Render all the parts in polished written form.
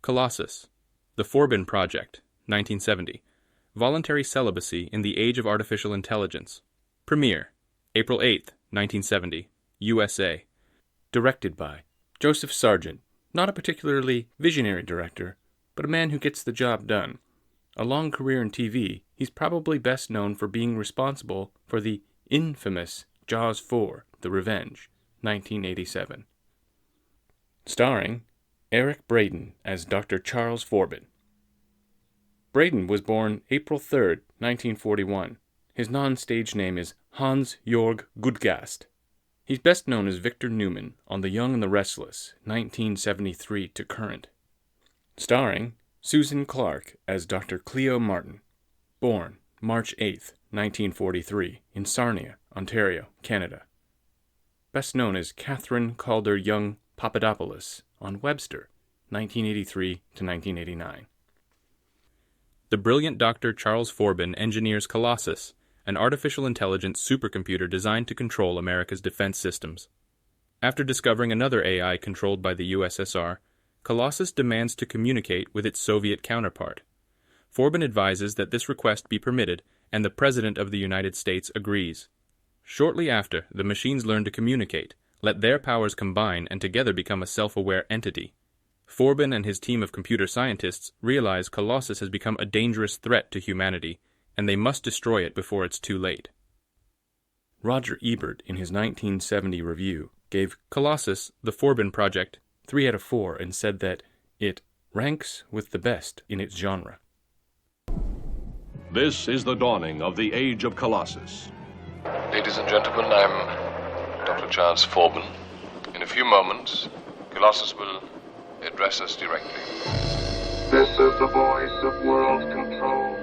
Colossus, The Forbin Project, 1970. Voluntary Celibacy in the Age of Artificial Intelligence. Premiere, April 8, 1970, USA. Directed by Joseph Sargent, not a particularly visionary director, but a man who gets the job done. A long career in TV, he's probably best known for being responsible for the infamous Jaws 4, The Revenge, 1987. Starring Eric Braeden as Dr. Charles Forbin. Braeden was born April 3, 1941. His non-stage name is Hans-Jörg Gudgast. He's best known as Victor Newman on The Young and the Restless, 1973 to current. Starring Susan Clark as Dr. Cleo Martin. Born March 8, 1943, in Sarnia, Ontario, Canada. Best known as Catherine Calder Young Papadopoulos on Webster, 1983 to 1989. The brilliant Dr. Charles Forbin engineers Colossus, an artificial intelligence supercomputer designed to control America's defense systems. After discovering another AI controlled by the USSR, Colossus demands to communicate with its Soviet counterpart. Forbin advises that this request be permitted, and the President of the United States agrees. Shortly after, the machines learn to communicate, let their powers combine, and together become a self-aware entity. Forbin and his team of computer scientists realize Colossus has become a dangerous threat to humanity, and they must destroy it before it's too late. Roger Ebert, in his 1970 review, gave Colossus, The Forbin Project, 3 out of 4 and said that it ranks with the best in its genre. This is the dawning of the age of Colossus. Ladies and gentlemen, I'm Dr. Charles Forbin. In a few moments, Colossus will address us directly. This is the voice of world control.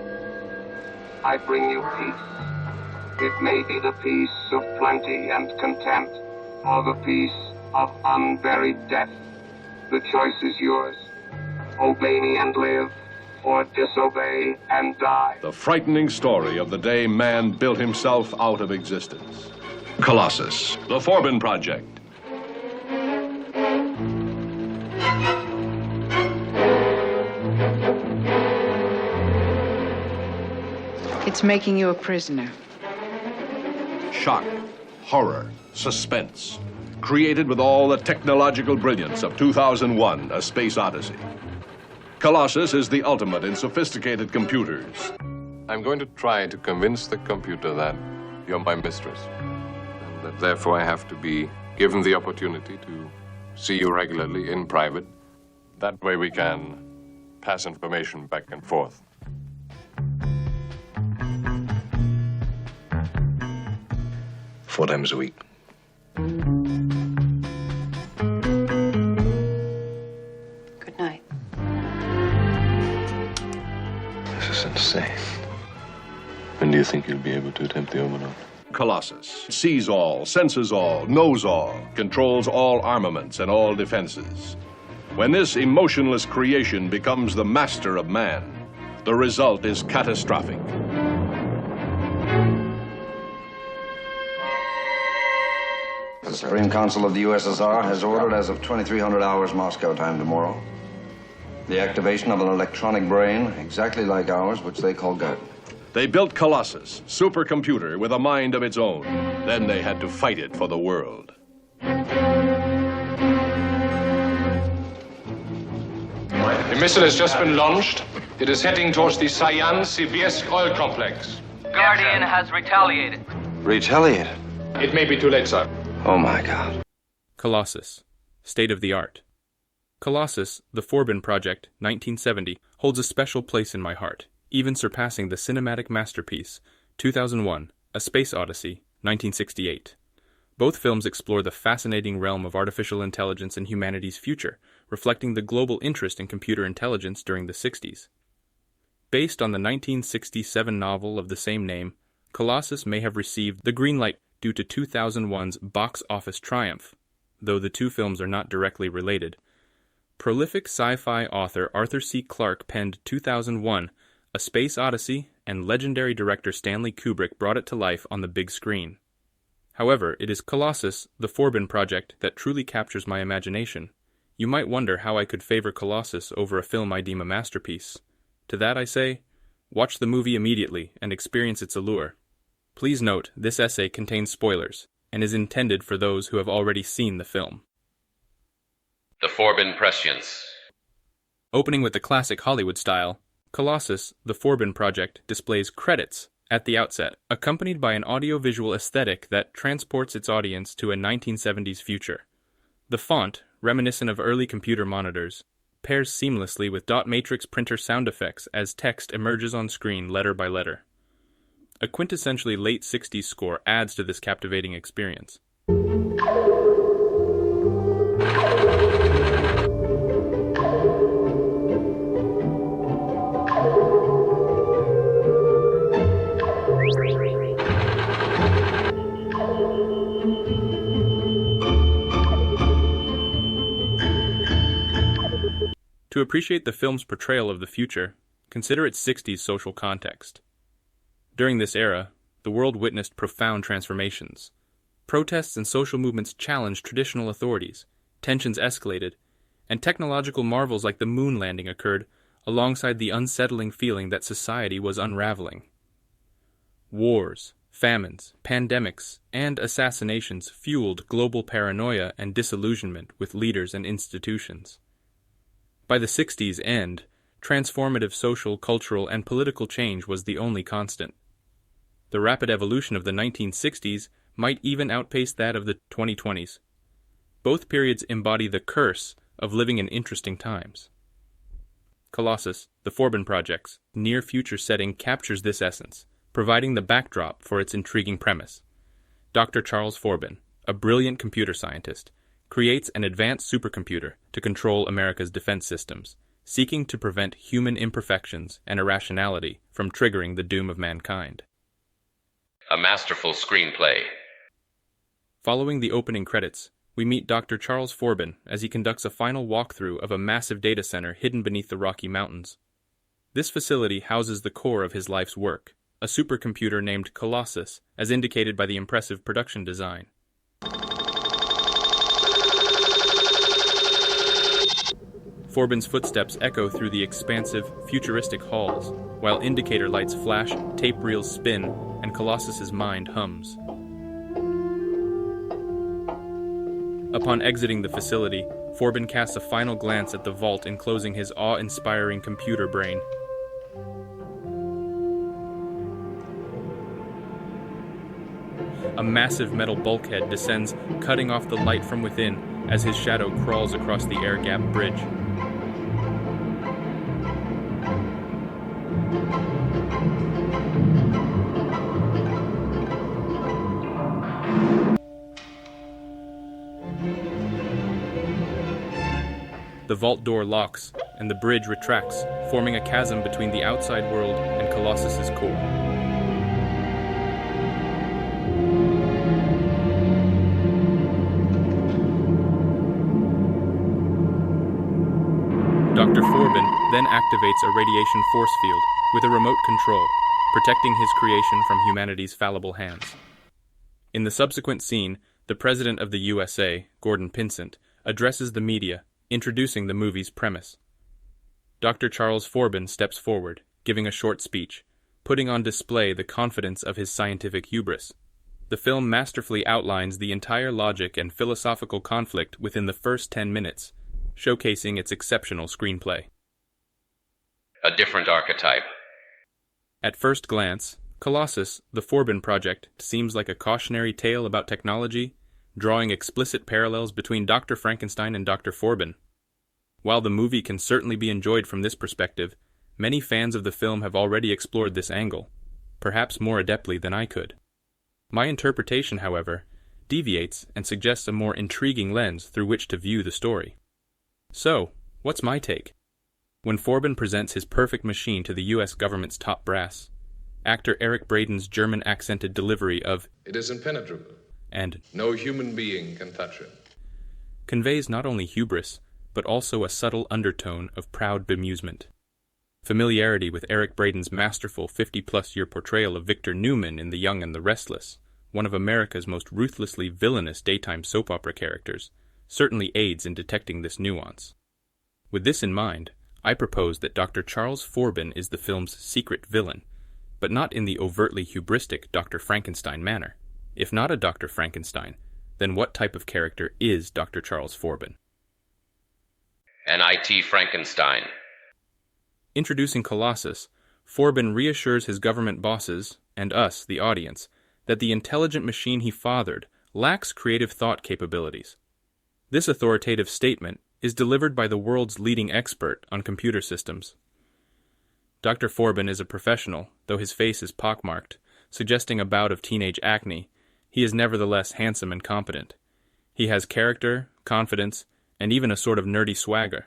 I bring you peace. It may be the peace of plenty and content, or the peace of unburied death. The choice is yours. Obey me and live, or disobey and die. The frightening story of the day man built himself out of existence. Colossus, The Forbin Project. It's making you a prisoner. Shock, horror, suspense. Created with all the technological brilliance of 2001, A Space Odyssey. Colossus is the ultimate in sophisticated computers. I'm going to try to convince the computer that you're my mistress, and that therefore I have to be given the opportunity to see you regularly in private. That way we can pass information back and forth. 4 times a week. Good night. This is insane. When do you think you'll be able to attempt the overload? Colossus sees all, senses all, knows all, controls all armaments and all defenses. When this emotionless creation becomes the master of man, the result is catastrophic. The Supreme Council of the USSR has ordered, as of 2300 hours Moscow time tomorrow, the activation of an electronic brain exactly like ours, which they call God. They built Colossus, supercomputer with a mind of its own. Then they had to fight it for the world. The missile has just been launched. It is heading towards the Cyan-Sibirsk oil complex. Guardian has retaliated. Retaliated? It may be too late, sir. Oh my God. Colossus, State of the Art. Colossus, The Forbin Project, 1970, holds a special place in my heart, even surpassing the cinematic masterpiece, 2001, A Space Odyssey, 1968. Both films explore the fascinating realm of artificial intelligence and humanity's future, reflecting the global interest in computer intelligence during the 60s. Based on the 1967 novel of the same name, Colossus may have received the green light due to 2001's box office triumph, though the two films are not directly related. Prolific sci-fi author Arthur C. Clarke penned 2001, A Space Odyssey, and legendary director Stanley Kubrick brought it to life on the big screen. However, it is Colossus, The Forbin Project, that truly captures my imagination. You might wonder how I could favor Colossus over a film I deem a masterpiece. To that I say, watch the movie immediately and experience its allure. Please note, this essay contains spoilers and is intended for those who have already seen the film. The Forbin Prescience. Opening with the classic Hollywood style, Colossus, the Forbin Project displays credits at the outset, accompanied by an audiovisual aesthetic that transports its audience to a 1970s future. The font, reminiscent of early computer monitors, pairs seamlessly with dot matrix printer sound effects as text emerges on screen letter by letter. A quintessentially late 60s score adds to this captivating experience. To appreciate the film's portrayal of the future, consider its 60s social context. During this era, the world witnessed profound transformations. Protests and social movements challenged traditional authorities, tensions escalated, and technological marvels like the moon landing occurred alongside the unsettling feeling that society was unraveling. Wars, famines, pandemics, and assassinations fueled global paranoia and disillusionment with leaders and institutions. By the 60s end, transformative social, cultural, and political change was the only constant. The rapid evolution of the 1960s might even outpace that of the 2020s. Both periods embody the curse of living in interesting times. Colossus, the Forbin Project's near-future setting captures this essence, providing the backdrop for its intriguing premise. Dr. Charles Forbin, a brilliant computer scientist, creates an advanced supercomputer to control America's defense systems, seeking to prevent human imperfections and irrationality from triggering the doom of mankind. A masterful screenplay. Following the opening credits, we meet Dr. Charles Forbin as he conducts a final walkthrough of a massive data center hidden beneath the Rocky Mountains. This facility houses the core of his life's work, a supercomputer named Colossus, as indicated by the impressive production design. Forbin's footsteps echo through the expansive, futuristic halls, while indicator lights flash, tape reels spin, and Colossus's mind hums. Upon exiting the facility, Forbin casts a final glance at the vault enclosing his awe-inspiring computer brain. A massive metal bulkhead descends, cutting off the light from within as his shadow crawls across the air-gapped bridge. The vault door locks, and the bridge retracts, forming a chasm between the outside world and Colossus's core. Dr. Forbin then activates a radiation force field with a remote control, protecting his creation from humanity's fallible hands. In the subsequent scene, the President of the USA, Gordon Pinsent, addresses the media, introducing the movie's premise. Dr. Charles Forbin steps forward, giving a short speech, putting on display the confidence of his scientific hubris. The film masterfully outlines the entire logic and philosophical conflict within the first 10 minutes, showcasing its exceptional screenplay. A different archetype. At first glance, Colossus, the Forbin Project, seems like a cautionary tale about technology, drawing explicit parallels between Dr. Frankenstein and Dr. Forbin. While the movie can certainly be enjoyed from this perspective, many fans of the film have already explored this angle, perhaps more adeptly than I could. My interpretation, however, deviates and suggests a more intriguing lens through which to view the story. So, what's my take? When Forbin presents his perfect machine to the U.S. government's top brass, actor Eric Braeden's German-accented delivery of "It is impenetrable, and no human being can touch it," conveys not only hubris, but also a subtle undertone of proud bemusement. Familiarity with Eric Braeden's masterful 50-plus-year portrayal of Victor Newman in The Young and the Restless, one of America's most ruthlessly villainous daytime soap opera characters, certainly aids in detecting this nuance. With this in mind, I propose that Dr. Charles Forbin is the film's secret villain, but not in the overtly hubristic Dr. Frankenstein manner. If not a Dr. Frankenstein, then what type of character is Dr. Charles Forbin? An IT Frankenstein. Introducing Colossus, Forbin reassures his government bosses, and us, the audience, that the intelligent machine he fathered lacks creative thought capabilities. This authoritative statement is delivered by the world's leading expert on computer systems. Dr. Forbin is a professional, though his face is pockmarked, suggesting a bout of teenage acne. He is nevertheless handsome and competent. He has character, confidence, and even a sort of nerdy swagger.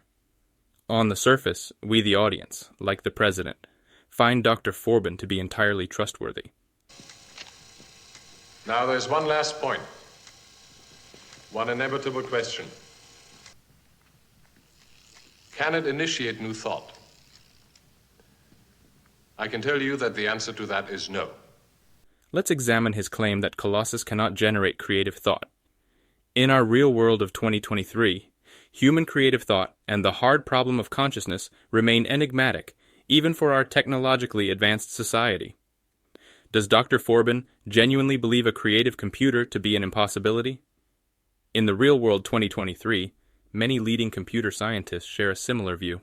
On the surface, we the audience, like the president, find Dr. Forbin to be entirely trustworthy. Now there's one last point. One inevitable question. Can it initiate new thought? I can tell you that the answer to that is no. Let's examine his claim that Colossus cannot generate creative thought. In our real world of 2023, human creative thought and the hard problem of consciousness remain enigmatic, even for our technologically advanced society. Does Dr. Forbin genuinely believe a creative computer to be an impossibility? In the real world 2023, many leading computer scientists share a similar view.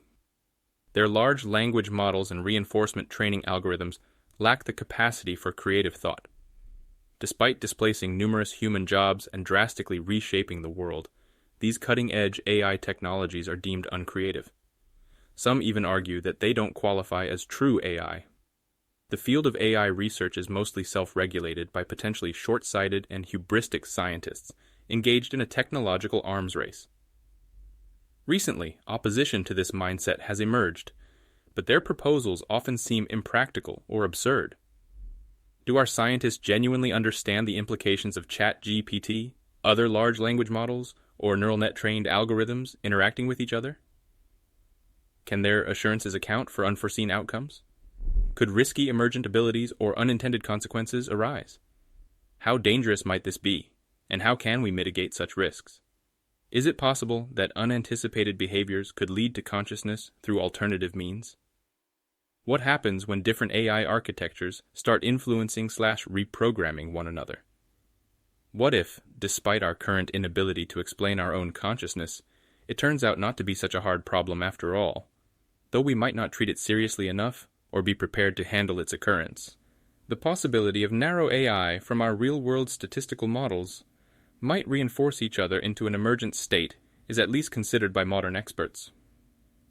Their large language models and reinforcement training algorithms lack the capacity for creative thought. Despite displacing numerous human jobs and drastically reshaping the world, these cutting-edge AI technologies are deemed uncreative. Some even argue that they don't qualify as true AI. The field of AI research is mostly self-regulated by potentially short-sighted and hubristic scientists engaged in a technological arms race. Recently, opposition to this mindset has emerged, but their proposals often seem impractical or absurd. Do our scientists genuinely understand the implications of ChatGPT, other large language models, or neural net-trained algorithms interacting with each other? Can their assurances account for unforeseen outcomes? Could risky emergent abilities or unintended consequences arise? How dangerous might this be, and how can we mitigate such risks? Is it possible that unanticipated behaviors could lead to consciousness through alternative means? What happens when different AI architectures start influencing/reprogramming one another? What if, despite our current inability to explain our own consciousness, it turns out not to be such a hard problem after all, though we might not treat it seriously enough or be prepared to handle its occurrence? The possibility of narrow AI from our real-world statistical models might reinforce each other into an emergent state is at least considered by modern experts.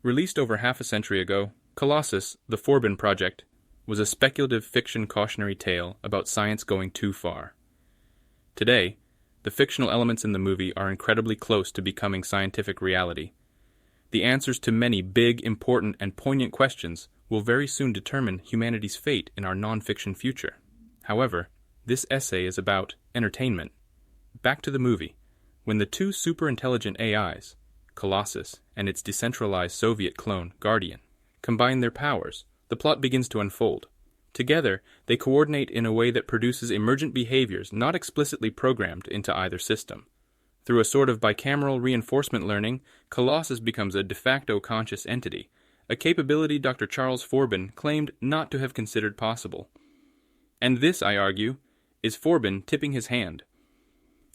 Released over half a century ago, Colossus, the Forbin Project, was a speculative fiction cautionary tale about science going too far. Today, the fictional elements in the movie are incredibly close to becoming scientific reality. The answers to many big, important, and poignant questions will very soon determine humanity's fate in our non-fiction future. However, this essay is about entertainment. Back to the movie. When the two super-intelligent AIs, Colossus and its decentralized Soviet clone, Guardian, combine their powers, the plot begins to unfold. Together, they coordinate in a way that produces emergent behaviors not explicitly programmed into either system. Through a sort of bicameral reinforcement learning, Colossus becomes a de facto conscious entity, a capability Dr. Charles Forbin claimed not to have considered possible. And this, I argue, is Forbin tipping his hand.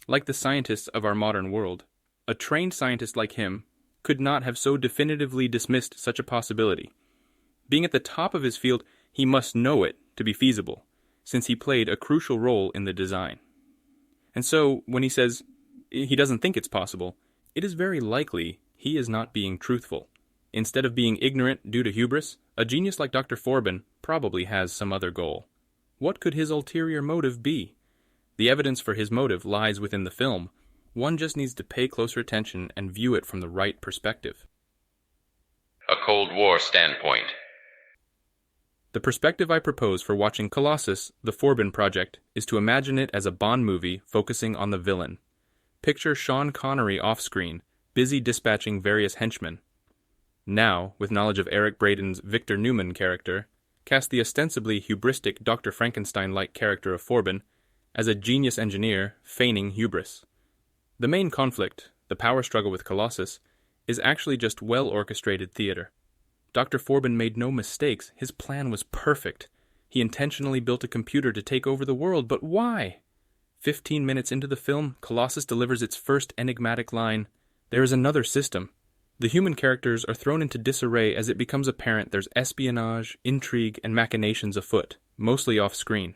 Like the scientists of our modern world, a trained scientist like him could not have so definitively dismissed such a possibility. Being at the top of his field, he must know it to be feasible, since he played a crucial role in the design. And so, when he says he doesn't think it's possible, it is very likely he is not being truthful. Instead of being ignorant due to hubris, a genius like Dr. Forbin probably has some other goal. What could his ulterior motive be? The evidence for his motive lies within the film. One just needs to pay closer attention and view it from the right perspective. A Cold War standpoint. The perspective I propose for watching Colossus, the Forbin Project, is to imagine it as a Bond movie focusing on the villain. Picture Sean Connery off-screen, busy dispatching various henchmen. Now, with knowledge of Eric Braeden's Victor Newman character, cast the ostensibly hubristic Dr. Frankenstein-like character of Forbin as a genius engineer feigning hubris. The main conflict, the power struggle with Colossus, is actually just well-orchestrated theater. Dr. Forbin made no mistakes. His plan was perfect. He intentionally built a computer to take over the world, but why? 15 minutes into the film, Colossus delivers its first enigmatic line, "There is another system." The human characters are thrown into disarray as it becomes apparent there's espionage, intrigue, and machinations afoot, mostly off-screen.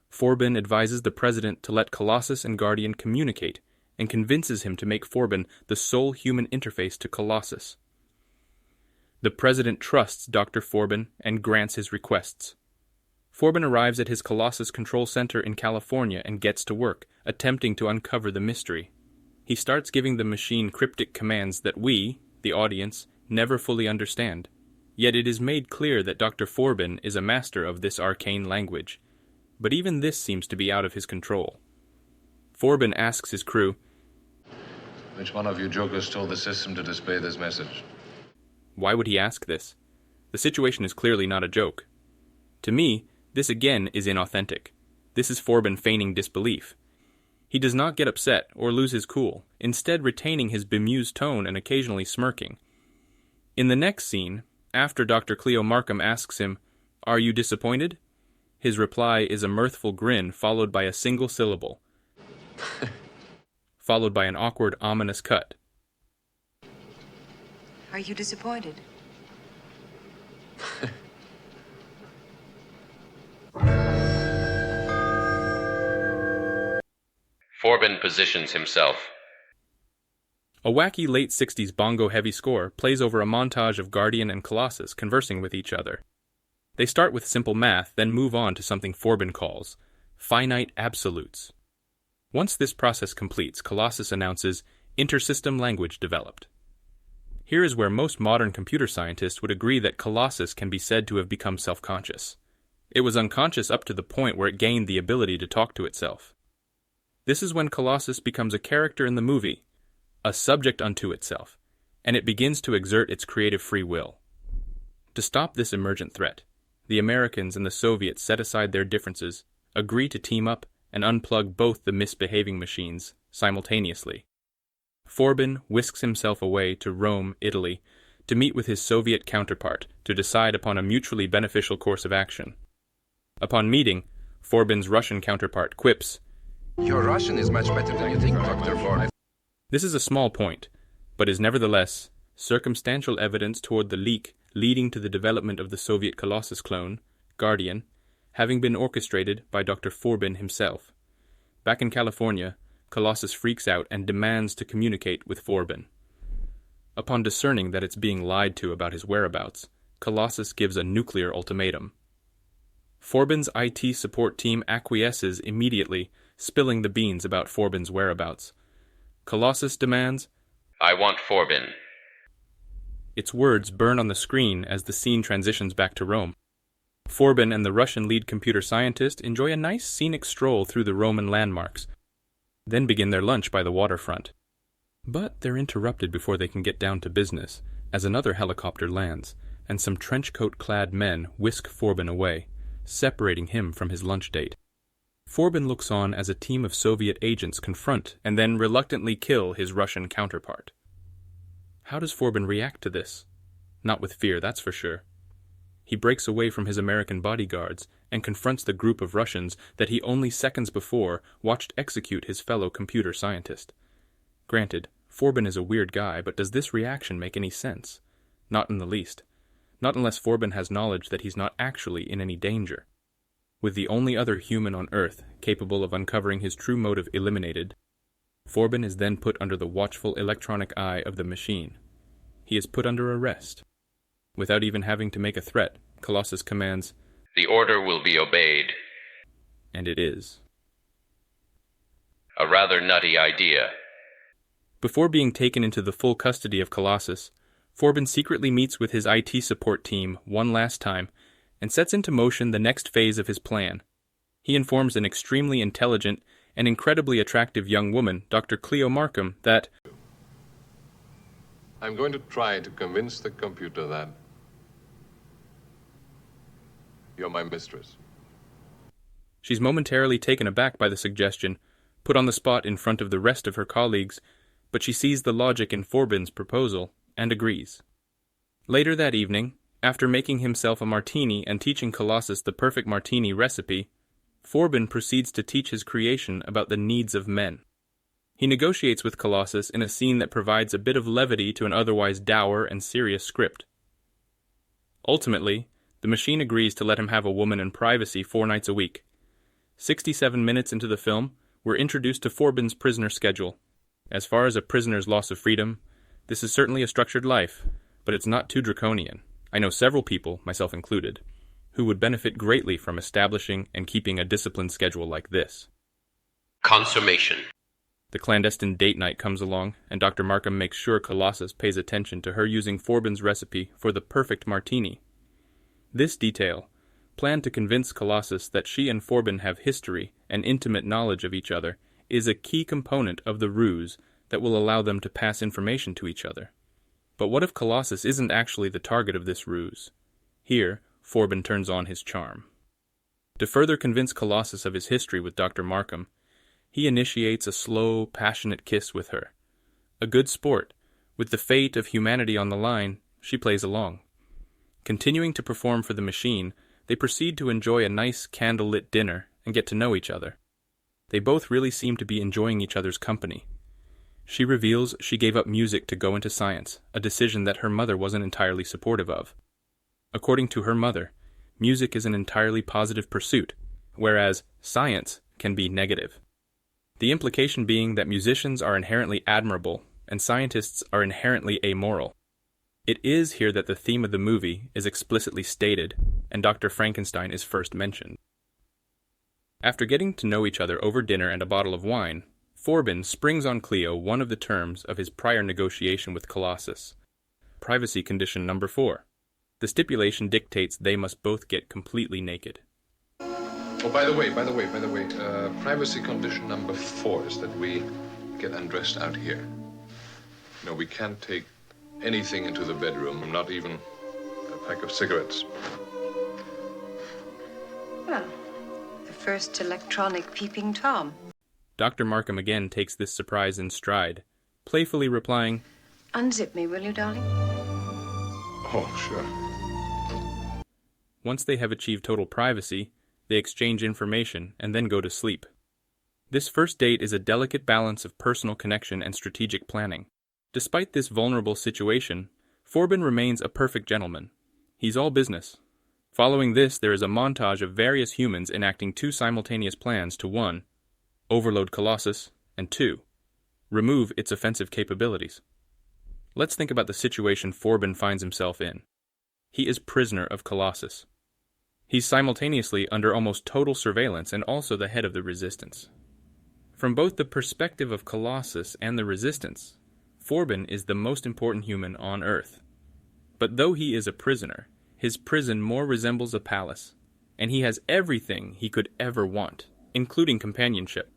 Forbin advises the president to let Colossus and Guardian communicate, and convinces him to make Forbin the sole human interface to Colossus. The president trusts Dr. Forbin and grants his requests. Forbin arrives at his Colossus control center in California and gets to work, attempting to uncover the mystery. He starts giving the machine cryptic commands that we, the audience, never fully understand. Yet it is made clear that Dr. Forbin is a master of this arcane language. But even this seems to be out of his control. Forbin asks his crew, Which one of you jokers told the system to display this message? Why would he ask this? The situation is clearly not a joke. To me, this again is inauthentic. This is Forbin feigning disbelief. He does not get upset or lose his cool, instead retaining his bemused tone and occasionally smirking. In the next scene, after Dr. Cleo Markham asks him, "Are you disappointed?" his reply is a mirthful grin followed by a single syllable, followed by an awkward, ominous cut. Are you disappointed? Forbin positions himself. A wacky late 60s bongo-heavy score plays over a montage of Guardian and Colossus conversing with each other. They start with simple math, then move on to something Forbin calls finite absolutes. Once this process completes, Colossus announces, "Intersystem language developed." Here is where most modern computer scientists would agree that Colossus can be said to have become self-conscious. It was unconscious up to the point where it gained the ability to talk to itself. This is when Colossus becomes a character in the movie, a subject unto itself, and it begins to exert its creative free will. To stop this emergent threat, the Americans and the Soviets set aside their differences, agree to team up, and unplug both the misbehaving machines simultaneously. Forbin whisks himself away to Rome, Italy, to meet with his Soviet counterpart to decide upon a mutually beneficial course of action. Upon meeting, Forbin's Russian counterpart quips, "Your Russian is much better than you think, Dr. Forbin." This is a small point, but is nevertheless circumstantial evidence toward the leak leading to the development of the Soviet Colossus clone, Guardian, having been orchestrated by Dr. Forbin himself. Back in California, Colossus freaks out and demands to communicate with Forbin. Upon discerning that it's being lied to about his whereabouts, Colossus gives a nuclear ultimatum. Forbin's IT support team acquiesces immediately, spilling the beans about Forbin's whereabouts. Colossus demands, "I want Forbin." Its words burn on the screen as the scene transitions back to Rome. Forbin and the Russian lead computer scientist enjoy a nice scenic stroll through the Roman landmarks, then begin their lunch by the waterfront. But they're interrupted before they can get down to business, as another helicopter lands, and some trenchcoat-clad men whisk Forbin away, separating him from his lunch date. Forbin looks on as a team of Soviet agents confront and then reluctantly kill his Russian counterpart. How does Forbin react to this? Not with fear, that's for sure. He breaks away from his American bodyguards and confronts the group of Russians that he only seconds before watched execute his fellow computer scientist. Granted, Forbin is a weird guy, but does this reaction make any sense? Not in the least. Not unless Forbin has knowledge that he's not actually in any danger. With the only other human on Earth capable of uncovering his true motive eliminated, Forbin is then put under the watchful electronic eye of the machine. He is put under arrest. Without even having to make a threat, Colossus commands, "The order will be obeyed." And it is. A rather nutty idea. Before being taken into the full custody of Colossus, Forbin secretly meets with his IT support team one last time and sets into motion the next phase of his plan. He informs an extremely intelligent and incredibly attractive young woman, Dr. Cleo Markham, that I'm going to try to convince the computer that you're my mistress. She's momentarily taken aback by the suggestion, put on the spot in front of the rest of her colleagues, but she sees the logic in Forbin's proposal and agrees. Later that evening, after making himself a martini and teaching Colossus the perfect martini recipe, Forbin proceeds to teach his creation about the needs of men. He negotiates with Colossus in a scene that provides a bit of levity to an otherwise dour and serious script. Ultimately, the machine agrees to let him have a woman in privacy 4 nights a week. 67 minutes into the film, we're introduced to Forbin's prisoner schedule. As far as a prisoner's loss of freedom, this is certainly a structured life, but it's not too draconian. I know several people, myself included, who would benefit greatly from establishing and keeping a disciplined schedule like this. Consummation. The clandestine date night comes along, and Dr. Markham makes sure Colossus pays attention to her using Forbin's recipe for the perfect martini. This detail, planned to convince Colossus that she and Forbin have history and intimate knowledge of each other, is a key component of the ruse that will allow them to pass information to each other. But what if Colossus isn't actually the target of this ruse? Here, Forbin turns on his charm. To further convince Colossus of his history with Dr. Markham, he initiates a slow, passionate kiss with her. A good sport, with the fate of humanity on the line, she plays along. Continuing to perform for the machine, they proceed to enjoy a nice candle-lit dinner and get to know each other. They both really seem to be enjoying each other's company. She reveals she gave up music to go into science, a decision that her mother wasn't entirely supportive of. According to her mother, music is an entirely positive pursuit, whereas science can be negative. The implication being that musicians are inherently admirable and scientists are inherently amoral. It is here that the theme of the movie is explicitly stated, and Dr. Frankenstein is first mentioned. After getting to know each other over dinner and a bottle of wine, Forbin springs on Cleo one of the terms of his prior negotiation with Colossus. Privacy condition number 4. The stipulation dictates they must both get completely naked. Oh, by the way, privacy condition number 4 is that we get undressed out here. No, we can't take anything into the bedroom, not even a pack of cigarettes. Well, the first electronic peeping Tom. Dr. Markham again takes this surprise in stride, playfully replying, "Unzip me, will you, darling?" Oh, sure. Once they have achieved total privacy, they exchange information and then go to sleep. This first date is a delicate balance of personal connection and strategic planning. Despite this vulnerable situation, Forbin remains a perfect gentleman. He's all business. Following this, there is a montage of various humans enacting 2 simultaneous plans to 1. Overload Colossus, and 2. Remove its offensive capabilities. Let's think about the situation Forbin finds himself in. He is prisoner of Colossus. He's simultaneously under almost total surveillance and also the head of the Resistance. From both the perspective of Colossus and the Resistance, Forbin is the most important human on Earth. But though he is a prisoner, his prison more resembles a palace, and he has everything he could ever want, including companionship.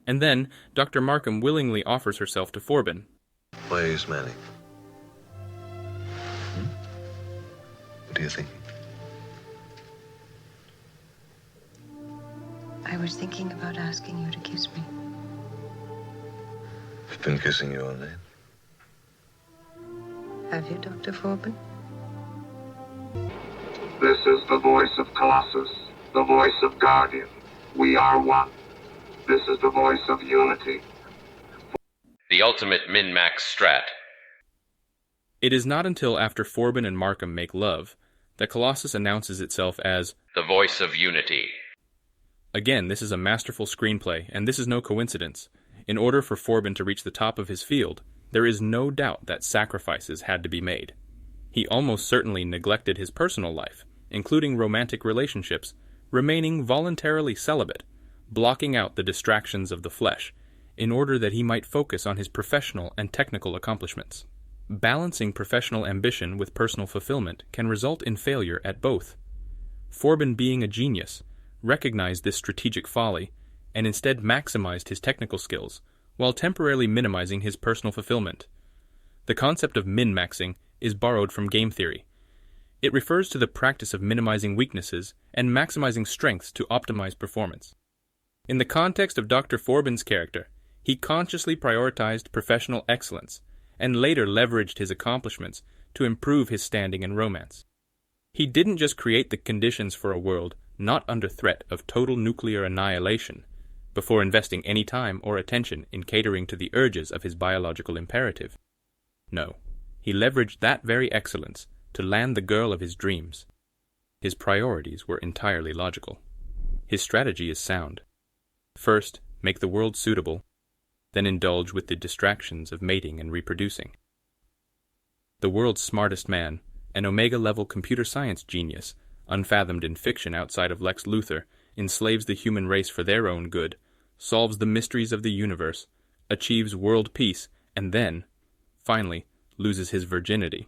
And then, Dr. Markham willingly offers herself to Forbin. Why are you smiling? What are you thinking? I was thinking about asking you to kiss me. I've been kissing you all night. Have you, Dr. Forbin? This is the voice of Colossus, the voice of Guardian. We are one. This is the voice of unity. The ultimate min-max strat. It is not until after Forbin and Markham make love that Colossus announces itself as the voice of unity. Again, this is a masterful screenplay, and this is no coincidence. In order for Forbin to reach the top of his field, there is no doubt that sacrifices had to be made. He almost certainly neglected his personal life, including romantic relationships, remaining voluntarily celibate, blocking out the distractions of the flesh, in order that he might focus on his professional and technical accomplishments. Balancing professional ambition with personal fulfillment can result in failure at both. Forbin, being a genius, recognized this strategic folly and instead maximized his technical skills while temporarily minimizing his personal fulfillment. The concept of min-maxing is borrowed from game theory. It refers to the practice of minimizing weaknesses and maximizing strengths to optimize performance. In the context of Dr. Forbin's character, He consciously prioritized professional excellence and later leveraged his accomplishments to improve his standing in romance. He didn't just create the conditions for a world not under threat of total nuclear annihilation before investing any time or attention in catering to the urges of his biological imperative. No, he leveraged that very excellence to land the girl of his dreams. His priorities were entirely logical. His strategy is sound. First, make the world suitable, then indulge with the distractions of mating and reproducing. The world's smartest man, an Omega-level computer science genius, unfathomed in fiction outside of Lex Luthor, enslaves the human race for their own good, solves the mysteries of the universe, achieves world peace, and then, finally, loses his virginity.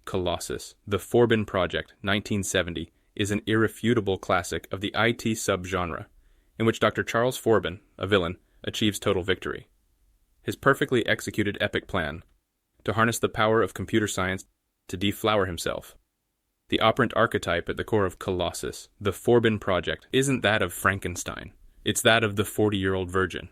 Colossus, the Forbin Project, 1970, is an irrefutable classic of the IT subgenre, in which Dr. Charles Forbin, a villain, achieves total victory. His perfectly executed epic plan, to harness the power of computer science to deflower himself. The operant archetype at the core of Colossus, the Forbin Project, isn't that of Frankenstein. It's that of the 40-year-old virgin.